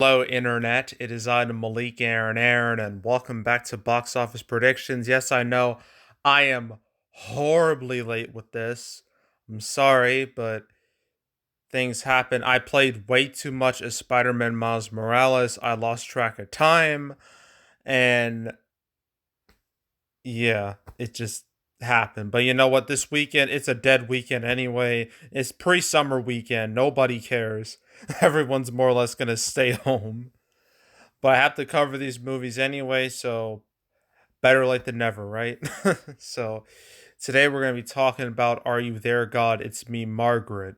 Hello, Internet. It is I, Malik Aaron, and welcome back to Box Office Predictions. Yes, I know I am horribly late with this. I'm sorry, but things happen. I played way too much as Spider Man Miles Morales. I lost track of time, and yeah, it just happened. But you know what? This weekend, it's a dead weekend anyway. It's pre summer weekend. Nobody cares. Everyone's more or less going to stay home. But I have to cover these movies anyway, so better late than never, right? So today we're going to be talking about Are You There, God? It's Me, Margaret.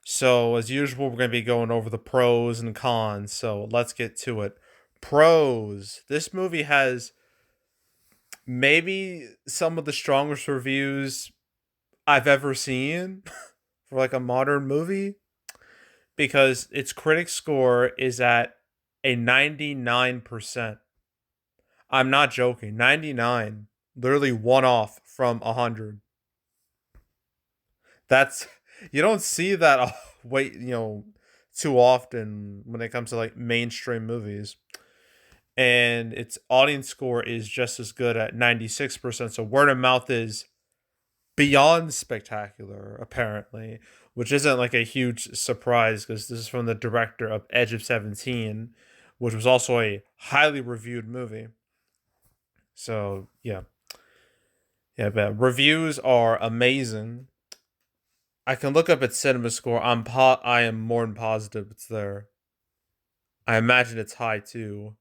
So, as usual, we're going to be going over the pros and cons. So, let's get to it. Pros. This movie has maybe some of the strongest reviews I've ever seen for like a modern movie because its critic score is at a 99%. I'm not joking. 99. Literally one off from 100. That's you don't see that wait, too often when it comes to like mainstream movies. And its audience score is just as good at 96%. So word of mouth is beyond spectacular apparently, which isn't like a huge surprise because this is from the director of Edge of 17, which was also a highly reviewed movie. So, yeah. Yeah, but reviews are amazing. I can look up its cinema score. I am more than positive it's there. I imagine it's high too.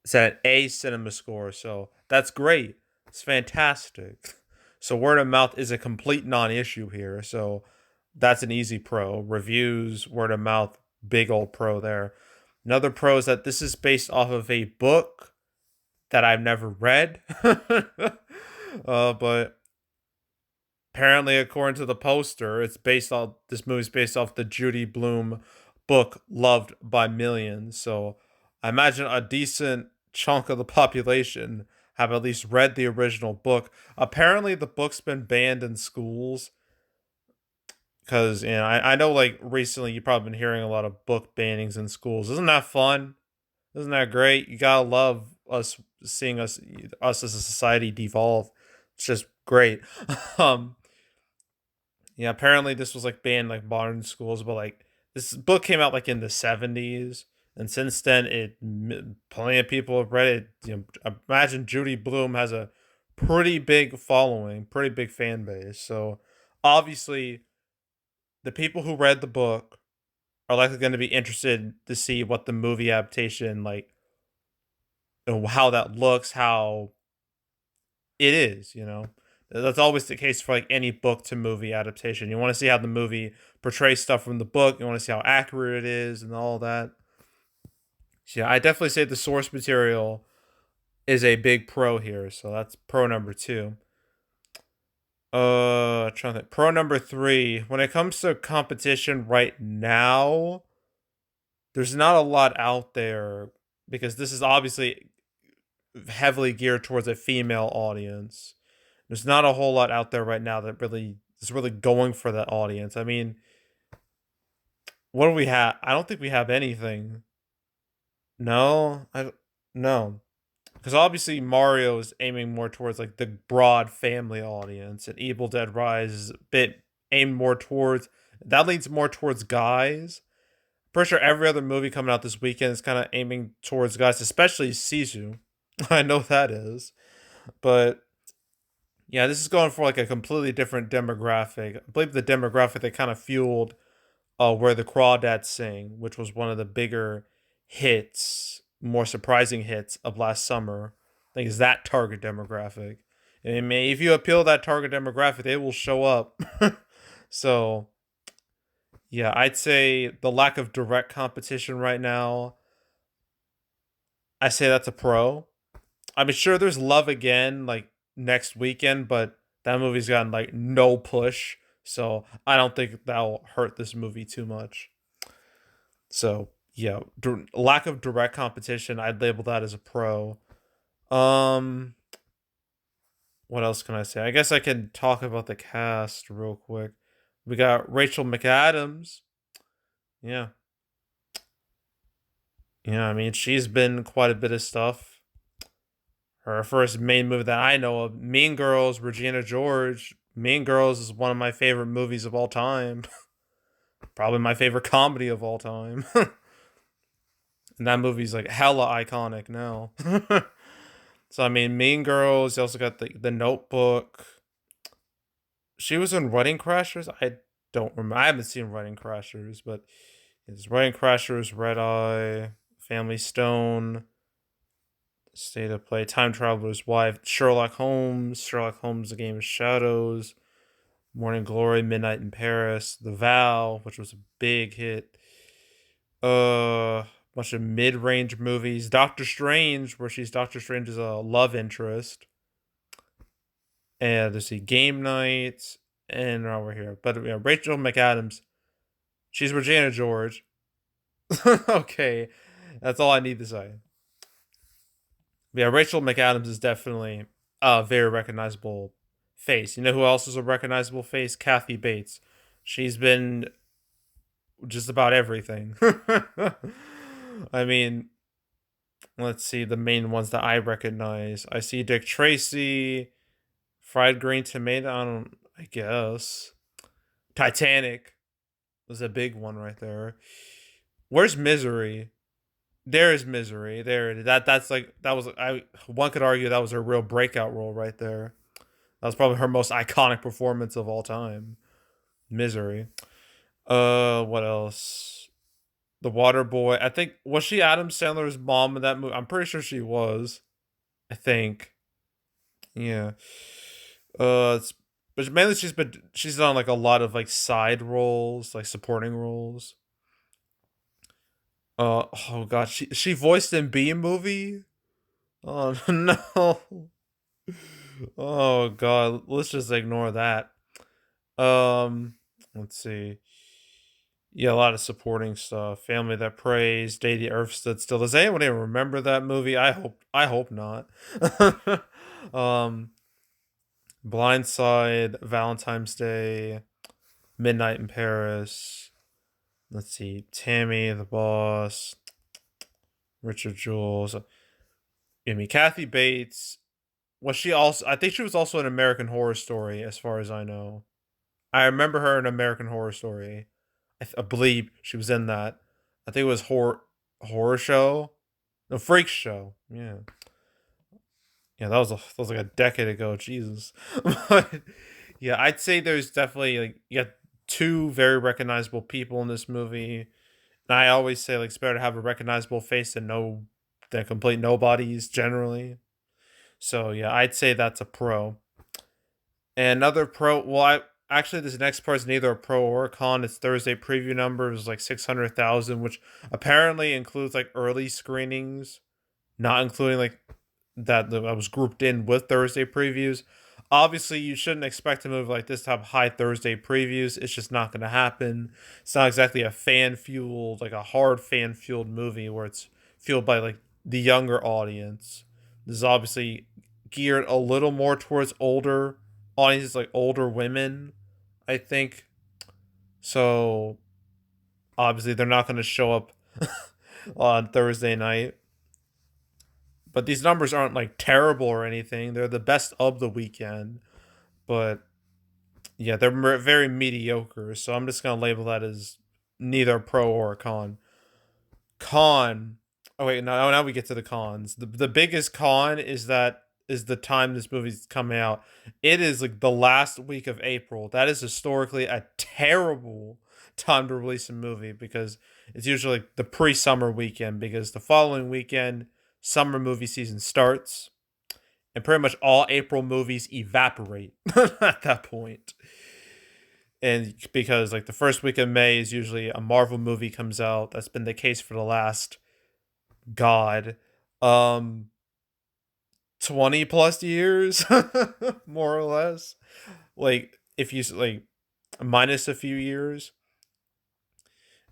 It's at an A cinema score, so that's great. It's fantastic. So word of mouth is a complete non-issue here. So that's an easy pro. Reviews, word of mouth, big old pro there. Another pro is that this is based off of a book that I've never read. But apparently, according to the poster, this movie's based off the Judy Blume book Loved by Millions. So I imagine a decent chunk of the population have at least read the original book. Apparently the book's been banned in schools because I know like recently you've probably been hearing a lot of book bannings in schools. Isn't that fun? Isn't that great? You gotta love us seeing us as a society devolve. It's just great. um Yeah, apparently this was like banned like modern schools, but like this book came out like in the 70s, and since then plenty of people have read it. Imagine Judy Bloom has a pretty big following, pretty big fan base. So obviously, the people who read the book are likely going to be interested to see what the movie adaptation like, how that looks, how it is. That's always the case for like any book to movie adaptation. You want to see how the movie portrays stuff from the book. You want to see how accurate it is and all that. So yeah, I definitely say the source material is a big pro here. So that's pro number two. Trying to think. Pro number three. When it comes to competition right now, there's not a lot out there because this is obviously heavily geared towards a female audience. There's not a whole lot out there right now that really is really going for that audience. I mean, what do we have? I don't think we have anything. No, I no, because obviously Mario is aiming more towards like the broad family audience, and Evil Dead Rise is a bit aimed more towards that leans more towards guys. Pretty sure every other movie coming out this weekend is kind of aiming towards guys, especially Sisu. I know that is, but yeah, this is going for like a completely different demographic. I believe the demographic that kind of fueled Where the Crawdads Sing, which was one of the bigger hits, more surprising hits of last summer. I think is that target demographic. And I mean, if you appeal to that target demographic, they will show up. So, yeah, I'd say the lack of direct competition right now, I say that's a pro. I mean, sure, there's Love Again like next weekend, but that movie's gotten like no push, so I don't think that'll hurt this movie too much. So yeah, lack of direct competition, I'd label that as a pro. Um, what else can I say? I guess I can talk about the cast real quick. We got Rachel McAdams. Yeah, Yeah, I mean, she's been quite a bit of stuff. Her first main movie that I know of, Mean Girls, Regina George. Mean Girls is one of my favorite movies of all time. Probably my favorite comedy of all time. And that movie's like hella iconic now. So I mean, Mean Girls. You also got the Notebook. She was in Wedding Crashers. I don't remember. I haven't seen Wedding Crashers, but it's Wedding Crashers, Red Eye, Family Stone, State of Play, Time Traveler's Wife, Sherlock Holmes, The Game of Shadows, Morning Glory, Midnight in Paris, The Vow, which was a big hit. Bunch of mid-range movies. Doctor Strange, where she's Doctor Strange's love interest. And let's see, Game Night, and now we're here. But yeah, Rachel McAdams, she's Regina George. Okay, that's all I need to say. Yeah, Rachel McAdams is definitely a very recognizable face. You know who else is a recognizable face? Kathy Bates. She's been just about everything. I mean, let's see the main ones that I recognize. I see Dick Tracy, Fried Green Tomato. I guess Titanic was a big one right there. Where's Misery? There is Misery. That's like that was I one could argue that was her real breakout role right there. That was probably her most iconic performance of all time. Misery. What else? The Water Boy. I think was she Adam Sandler's mom in that movie? I'm pretty sure she was. I think. Yeah. It's, but mainly she's done like a lot of like side roles, like supporting roles. Oh god, she voiced in B movie. Oh no. Oh god, let's just ignore that. Um, let's see. Yeah, a lot of supporting stuff. Family That Prays, Day the Earth Stood Still. Does anyone even remember that movie? I hope not. um, Blindside, Valentine's Day, Midnight in Paris. Let's see. Tammy the Boss, Richard Jules. I mean, Kathy Bates. Was she also? I think she was also an American Horror Story, as far as I know. I remember her in American Horror Story. I believe she was in that. I think it was horror show, no freak show. Yeah, yeah, that was like a decade ago. Jesus, but yeah, I'd say there's definitely like you got two very recognizable people in this movie, and I always say like it's better to have a recognizable face than complete nobodies generally. So yeah, I'd say that's a pro. And another pro, well, I actually this next part is neither a pro or a con. Its Thursday preview number is like 600,000, which apparently includes like early screenings, not including like that was grouped in with Thursday previews. Obviously, you shouldn't expect a movie like this to have high Thursday previews. It's just not going to happen. It's not exactly a fan fueled, like a hard fan fueled movie where it's fueled by like the younger audience. This is obviously geared a little more towards older audiences, like older women, I think. So obviously, they're not going to show up on Thursday night. But these numbers aren't like terrible or anything. They're the best of the weekend. But yeah, they're very mediocre. So I'm just gonna label that as neither a pro or a con. Con. Oh wait, now we get to the cons. The biggest con is the time this movie's coming out. It is like the last week of April. That is historically a terrible time to release a movie because it's usually like the pre-summer weekend because the following weekend summer movie season starts and pretty much all April movies evaporate at that point. And because like the first week of May is usually a Marvel movie comes out. That's been the case for the last god um 20 plus years more or less. Like if you like minus a few years.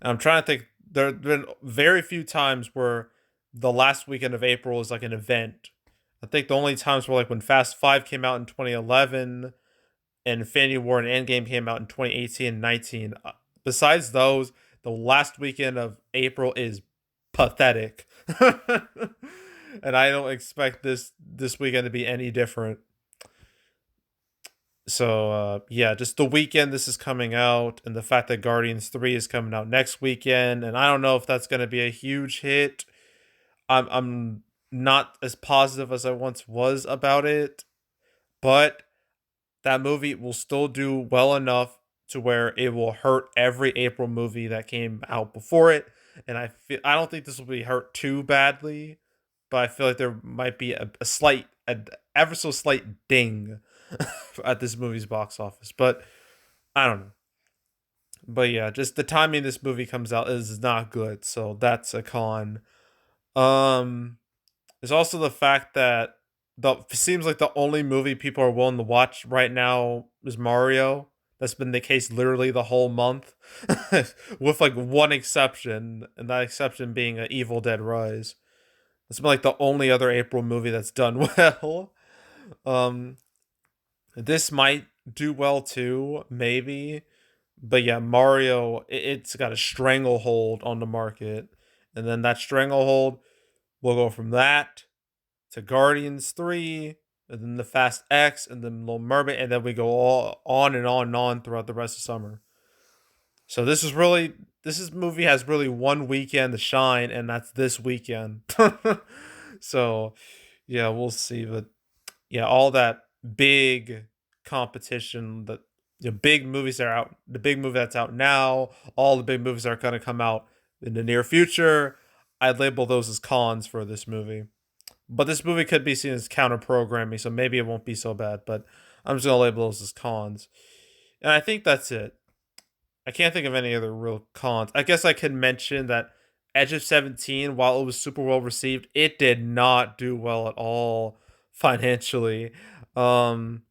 And I'm trying to think there've been very few times where the last weekend of April is like an event. I think the only times were like when Fast 5 came out in 2011 and Infinity War and Endgame came out in 2018 and 19. Besides those, the last weekend of April is pathetic. And I don't expect this weekend to be any different. So yeah, just the weekend this is coming out, and the fact that Guardians 3 is coming out next weekend, and I don't know if that's going to be a huge hit. I'm not as positive as I once was about it, but that movie will still do well enough to where it will hurt every April movie that came out before it. And I don't think this will be hurt too badly, but I feel like there might be a slight, ever so slight ding at this movie's box office. But I don't know. But yeah, just the timing this movie comes out is not good, so that's a con. Um, there's also the fact that the seems like the only movie people are willing to watch right now is Mario. That's been the case literally the whole month, with like one exception, and that exception being Evil Dead Rise. It's been like the only other April movie that's done well. Um, this might do well too, maybe, but yeah, Mario, it's got a stranglehold on the market, and then that stranglehold will go from that to Guardians 3, and then the Fast X, and then Little Mermaid, and then we go all on and on and on throughout the rest of summer. So this movie has really one weekend to shine, and that's this weekend. So yeah, we'll see. But yeah, all that big competition, the big movies that are out, the big movie that's out now, all the big movies that are going to come out in the near future, I'd label those as cons for this movie. But this movie could be seen as counter programming, so maybe it won't be so bad. But I'm just gonna label those as cons. And I think that's it. I can't think of any other real cons. I guess I can mention that Edge of 17, while it was super well received, it did not do well at all financially. Um,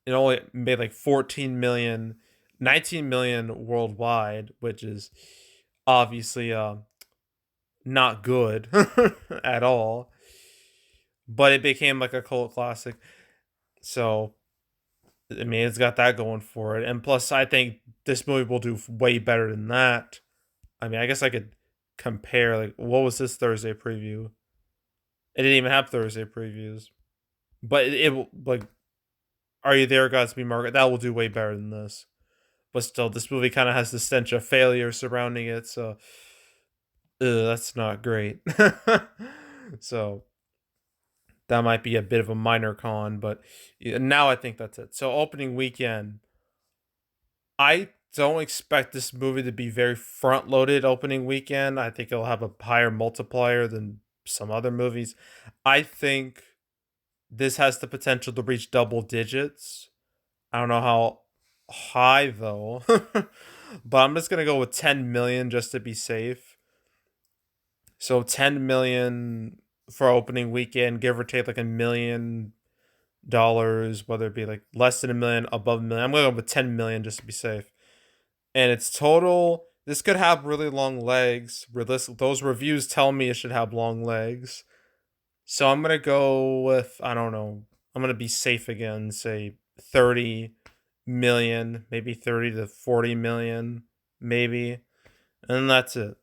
it only made like 14 million, 19 million worldwide, which is obviously not good at all. But it became like a cult classic. So, I mean, it's got that going for it. And plus, I think this movie will do way better than that. I mean, I guess I could compare, like, what was this Thursday preview? It didn't even have Thursday previews. But it will, like, Are You There, Godspeed Margaret? That will do way better than this. But still, this movie kind of has the stench of failure surrounding it. So, that's not great. So, that might be a bit of a minor con, but now I think that's it. So opening weekend, I don't expect this movie to be very front loaded opening weekend. I think it'll have a higher multiplier than some other movies. I think this has the potential to reach double digits. I don't know how high though. But I'm just going to go with 10 million just to be safe. So 10 million for opening weekend, give or take like $1 million, whether it be like less than a million, above a million. I'm gonna go with 10 million just to be safe. And it's total. This could have really long legs. Those reviews tell me it should have long legs. So I'm gonna go with, I don't know. I'm gonna be safe again. Say 30 million, maybe 30 to 40 million, maybe, and that's it.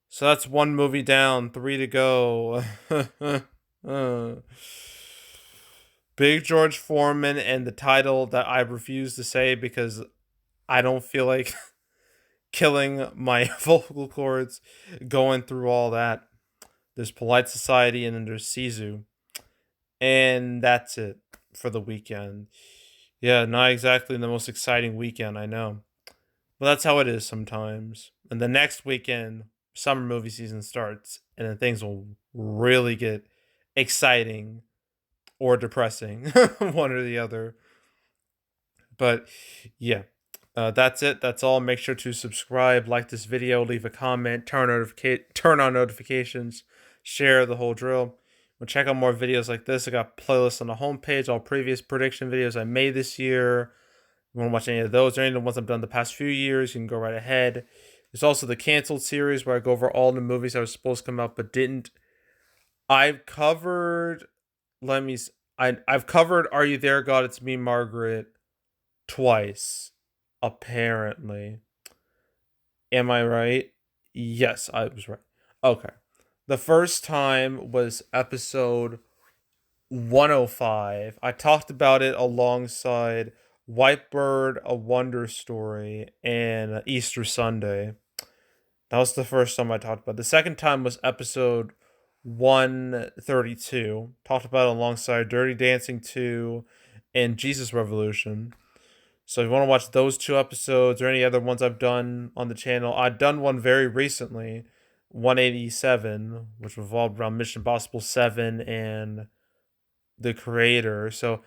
So that's one movie down, three to go. Uh, Big George Foreman, and the title that I refuse to say because I don't feel like killing my vocal cords going through all that. There's Polite Society, and then there's Sisu. And that's it for the weekend. Yeah, not exactly the most exciting weekend, I know. But that's how it is sometimes. And the next weekend, summer movie season starts, and then things will really get exciting or depressing, one or the other. But yeah, that's it. That's all. Make sure to subscribe, like this video, leave a comment, turn on notifications, share the whole drill. We'll check out more videos like this. I got playlists on the homepage, all previous prediction videos I made this year. If you want to watch any of those or any of the ones I've done the past few years, you can go right ahead. There's also the canceled series where I go over all the movies that were supposed to come out but didn't. I've covered. Let me. I've covered Are You There, God? It's Me, Margaret twice, apparently. Am I right? Yes, I was right. Okay. The first time was episode 105. I talked about it alongside Whitebird, A Wonder Story, and Easter Sunday. That was the first time I talked about it. The second time was episode 132. Talked about it alongside Dirty Dancing 2 and Jesus Revolution. So if you want to watch those two episodes or any other ones I've done on the channel, I've done one very recently, 187, which revolved around Mission Impossible 7 and the creator. So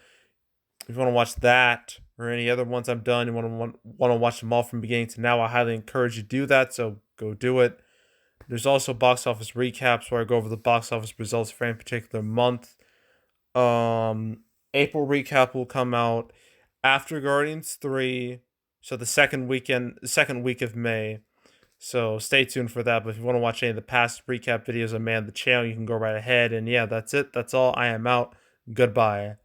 if you want to watch that or any other ones I've done, you want to watch them all from beginning to now, I highly encourage you to do that. So go do it. There's also box office recaps where I go over the box office results for any particular month. April recap will come out after Guardians 3, so the second week of May. So stay tuned for that. But if you want to watch any of the past recap videos I made on the channel, you can go right ahead. And yeah, that's it. That's all. I am out. Goodbye.